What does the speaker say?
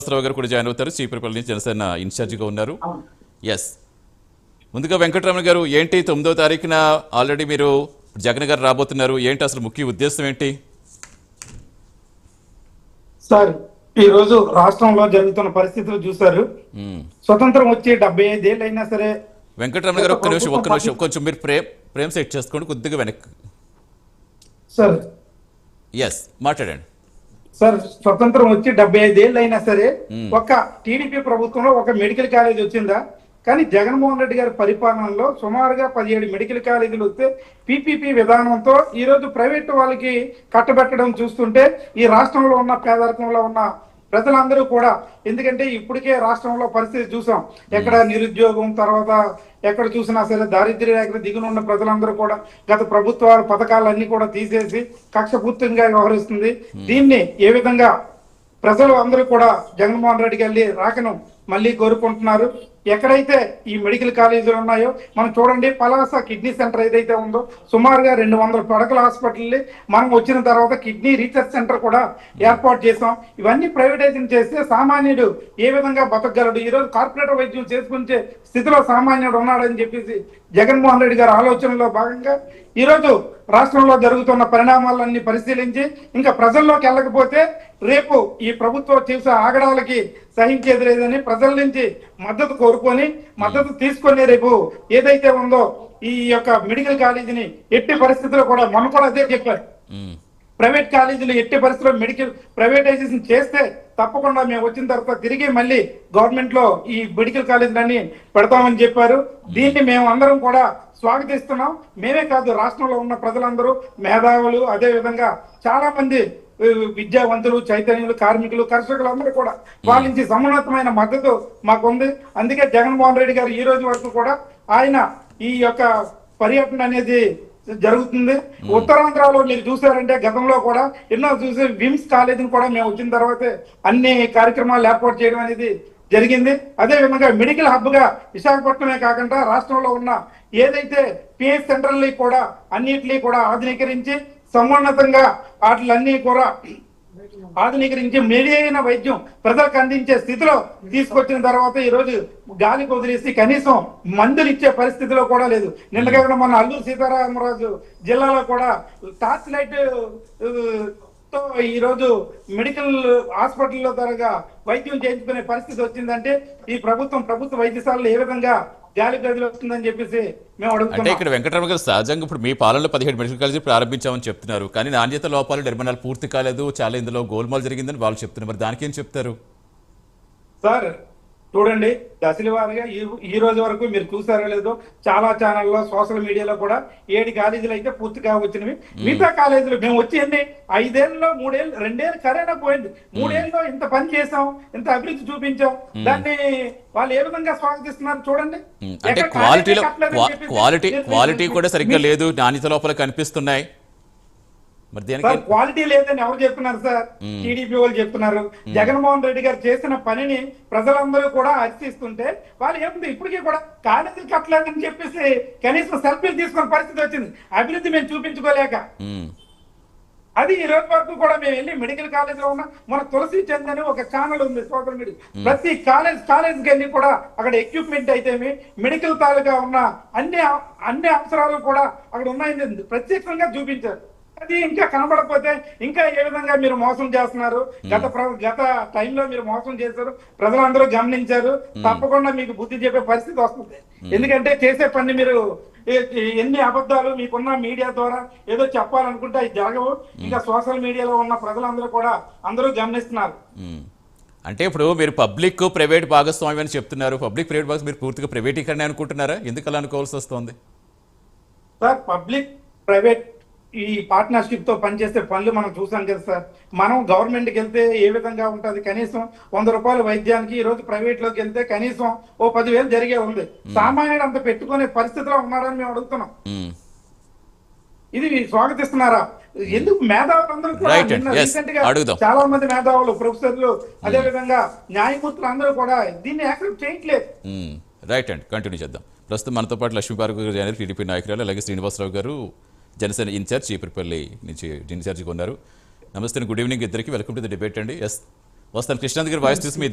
శ్రీనివాసరావు గారు కూడా జాయిన్ అవుతారు. చీపురపల్లి నుంచి జనసేన ఇన్ఛార్జిగా ఉన్నారు. అవును. ఎస్, ముందుగా వెంకటరమణ గారు, ఏంటి 9వ తారీఖున ఆల్రెడీ మీరు జగన్ గారు రాబోతున్నారు, ఏంటి అసలు ముఖ్య ఉద్దేశం ఏంటి? సార్, ఈ రోజు రాష్ట్రంలో జరుగుతున్న పరిస్థితులు చూశారు. స్వతంత్రం వచ్చి 75 ఏళ్ళు అయినా సరే. వెంకటరమణ గారు ఒక్క నిమిషం కొంచెం మీరు ప్రేమ్ సెట్ చేసుకోండి, కొద్దిగా వెనక్కి. సార్ ఎస్, మాట్లాడండి సార్, స్వతంత్రం వచ్చి 75 ఏళ్ళు అయినా సరే ఒక టీడీపీ ప్రభుత్వంలో ఒక మెడికల్ కాలేజ్ వచ్చిందా? కానీ జగన్మోహన్ రెడ్డి గారి పరిపాలనలో సుమారుగా 17 మెడికల్ కాలేజీలు వస్తే పీపీపీ విధానంతో ఈ రోజు ప్రైవేట్ వాళ్ళకి కట్టబెట్టడం చూస్తుంటే ఈ రాష్ట్రంలో ఉన్న పేదరికంలో ఉన్న ప్రజలందరూ కూడా, ఎందుకంటే ఇప్పటికే రాష్ట్రంలో పరిస్థితి చూసాం, ఎక్కడ నిరుద్యోగం, తర్వాత ఎక్కడ చూసినా సరే దారిద్ర్య రేఖ దిగున ఉన్న ప్రజలందరూ కూడా గత ప్రభుత్వాల పథకాలన్నీ కూడా తీసేసి కక్షపూర్తంగా వ్యవహరిస్తుంది. దీన్ని ఏ విధంగా ప్రజలు అందరూ కూడా జగన్మోహన్ రెడ్డి గారి రాకను మళ్ళీ కోరుకుంటున్నారు. ఎక్కడైతే ఈ మెడికల్ కాలేజీలు ఉన్నాయో మనం చూడండి, పలాస కిడ్నీ సెంటర్ ఏదైతే ఉందో సుమారుగా 200 పడకల హాస్పిటల్ మనం వచ్చిన తర్వాత కిడ్నీ రీసెర్చ్ సెంటర్ కూడా ఏర్పాటు చేసాం. ఇవన్నీ ప్రైవేటైజింగ్ చేస్తే సామాన్యుడు ఏ విధంగా బతకగలడు? ఈరోజు కార్పొరేట్ వైద్యం చేసుకునే స్థితిలో సామాన్యుడు ఉన్నాడని చెప్పేసి జగన్మోహన్ రెడ్డి గారి ఆలోచనలో భాగంగా ఈరోజు రాష్ట్రంలో జరుగుతున్న పరిణామాలన్నీ పరిశీలించి ఇంకా ప్రజల్లోకి వెళ్ళకపోతే రేపు ఈ ప్రభుత్వం చేసే ఆగడాలకి సహించేది లేదని ప్రజల నుంచి మద్దతు తీసుకొని రేపు ఏదైతే ఉందో ఈ యొక్క మెడికల్ కాలేజీని ఎట్టి పరిస్థితుల్లో కూడా మొన్న కూడా అదే చెప్పారు, ప్రైవేట్ కాలేజీలు ఎట్టి పరిస్థితుల్లో మెడికల్ ప్రైవేటైజేషన్ చేస్తే తప్పకుండా మేము వచ్చిన తర్వాత తిరిగి మళ్ళీ గవర్నమెంట్ లో ఈ మెడికల్ కాలేజీలన్నీ పెడతామని చెప్పారు. దీన్ని మేము అందరం కూడా స్వాగతిస్తున్నాం. మేమే కాదు, రాష్ట్రంలో ఉన్న ప్రజలందరూ, మేధావులు, అదే విధంగా చాలా మంది విద్యావంతులు, చైతన్యులు, కార్మికులు, కర్షకులు అందరూ కూడా వాళ్ళ నుంచి సమున్నతమైన మద్దతు మాకుంది. అందుకే జగన్మోహన్ రెడ్డి గారు ఈ రోజు వరకు కూడా ఆయన ఈ యొక్క పర్యటన అనేది జరుగుతుంది. ఉత్తరాంధ్రలో మీరు చూసారంటే గతంలో కూడా ఎన్నో చూసి విమ్స్ కాలేజీని కూడా మేము వచ్చిన తర్వాతే అన్ని కార్యక్రమాలు ఏర్పాటు చేయడం అనేది జరిగింది. అదే విధంగా మెడికల్ హబ్ గా విశాఖపట్నమే కాకుండా రాష్ట్రంలో ఉన్న ఏదైతే పిహెచ్ సెంటర్ని కూడా అన్నిటినీ కూడా ఆధునీకరించి సమున్నతంగా వాటిలన్నీ కూడా ఆధునీకరించి మెరుగైన వైద్యం ప్రజలకు అందించే స్థితిలో తీసుకొచ్చిన తర్వాత ఈ రోజు గాలి వదిలేసి కనీసం మందులు ఇచ్చే పరిస్థితిలో కూడా లేదు. నిన్నగా మన అల్లూరు సీతారామరాజు జిల్లాలో కూడా టార్చ్ లైట్ తో ఈ రోజు మెడికల్ హాస్పిటల్లో త్వరగా వైద్యం చేయించుకునే పరిస్థితి వచ్చిందంటే ఈ ప్రభుత్వ వైద్యశాలలో ఏ విధంగా గాలి గదిలో వస్తుందని చెప్పేసి మేము అడుగుతున్నాం. అంటే ఇక్కడ వెంకటరమణ గారు, సహజంగా ఇప్పుడు మీ పాలనలో 17 మెడికల్ కాలేజీ ప్రారంభించామని చెప్తున్నారు, కానీ నాణ్యత లోపాలు, నిర్మాణాలు పూర్తి కాలేదు, చాలా ఇందులో గోల్మాల్ జరిగిందని వాళ్ళు చెప్తున్నారు. మరి దానికి ఏం చెప్తారు? సార్ చూడండి, దశల వారీగా ఈ రోజు వరకు మీరు చూసారో లేదో చాలా ఛానల్లో, సోషల్ మీడియాలో కూడా 7 కాలేజీలు అయితే పూర్తిగా వచ్చినవి. మిగతా కాలేజీలు మేము వచ్చి 5 ఏళ్ళలో 3 ఏళ్ళు, 2 ఏళ్ళు కరోనా పోయింది, 3 ఏళ్ళలో ఇంత పని చేసాం, ఇంత అభివృద్ధి చూపించాం, దాన్ని వాళ్ళు ఏ విధంగా స్వాగతిస్తున్నారు చూడండి. అంటే క్వాలిటీ కూడా సరిగ్గా లేదు, నాణ్యత లోపల కనిపిస్తున్నాయి. క్వాలిటీ లేదని ఎవరు చెప్తున్నారు సార్? టీడీపీ వాళ్ళు చెప్తున్నారు. జగన్మోహన్ రెడ్డి గారు చేసిన పనిని ప్రజలందరూ కూడా హర్షిస్తుంటే వాళ్ళు ఏముంది ఇప్పటికీ కూడా కాలేజీలు కట్టలేదని చెప్పేసి కనీసం సెల్ఫీలు తీసుకునే పరిస్థితి వచ్చింది, అభివృద్ధి మేము చూపించుకోలేక. అది ఈ రోజు వరకు కూడా మేము వెళ్ళి మెడికల్ కాలేజ్ లో ఉన్న మన తులసి చంద్ అని ఒక ఛానల్ ఉంది సోషల్ మీడియా, ప్రతి కాలేజ్కి వెళ్ళి కూడా అక్కడ ఎక్విప్మెంట్ అయితేమి మెడికల్ తాలూగా ఉన్న అన్ని అవసరాలు కూడా అక్కడ ఉన్నాయని ప్రత్యేకంగా చూపించారు. అది ఇంకా కనబడకపోతే ఇంకా ఏ విధంగా మీరు మోసం చేస్తున్నారు? గత టైంలో మీరు మోసం చేశారు, ప్రజలందరూ గమనించారు. తప్పకుండా మీకు బుద్ధి చెప్పే పరిస్థితి వస్తుంది. ఎందుకంటే చేసే పని మీరు ఎన్ని అబద్ధాలు మీకున్న మీడియా ద్వారా ఏదో చెప్పాలనుకుంటే అవి జరగవు. ఇంకా సోషల్ మీడియాలో ఉన్న ప్రజలందరూ కూడా అందరూ గమనిస్తున్నారు. అంటే ఇప్పుడు మీరు పబ్లిక్ ప్రైవేట్ భాగస్వామ్యం అని చెప్తున్నారు, పబ్లిక్ ప్రైవేట్ భాగస్వామ్యం మీరు పూర్తిగా ప్రైవేటీకరణ అనుకుంటున్నారా? ఎందుకు అలా అనుకోవాల్సి వస్తుంది? సార్, పబ్లిక్ ప్రైవేట్ ఈ పార్ట్నర్షిప్ తో పనిచేసే పనులు మనం చూసాం కదా సార్. మనం గవర్నమెంట్కి వెళ్తే ఏ విధంగా ఉంటుంది, కనీసం 100 రూపాయల వైద్యానికి ఈ రోజు ప్రైవేట్ లోకి వెళ్తే కనీసం ఓ 10,000 జరిగే ఉంది. సామాన్యుడు అంత పెట్టుకునే పరిస్థితిలో ఉన్నాడని మేము అడుగుతున్నాం. ఇది స్వాగతిస్తున్నారా? ఎందుకు మేధావులందరూ కూడా రీసెంట్ గా చాలా మంది మేధావులు, ప్రొఫెసర్లు, అదే విధంగా న్యాయమూర్తులు అందరూ కూడా దీన్ని యాక్సెప్ట్ చేయట్లేదు. రైట్ అండి, కంటిన్యూ చేద్దాం. ప్రస్తుతం మనతో పాటు లక్ష్మీపార్వతి గారు, టీడీపీ నాయకురాలు, అలాగే శ్రీనివాసరావు గారు, జనసేన ఇన్ఛార్జ్, చీపురపల్లి నుంచి ఇన్ఛార్జిగా ఉన్నారు. నమస్తే, గుడ్ ఈవినింగ్ ఇద్దరికి, వెల్కమ్ టు ది డిబేట్ అండి. ఎస్, వస్తాను కృష్ణాంత్ గారి వాయిస్ తీసి మీ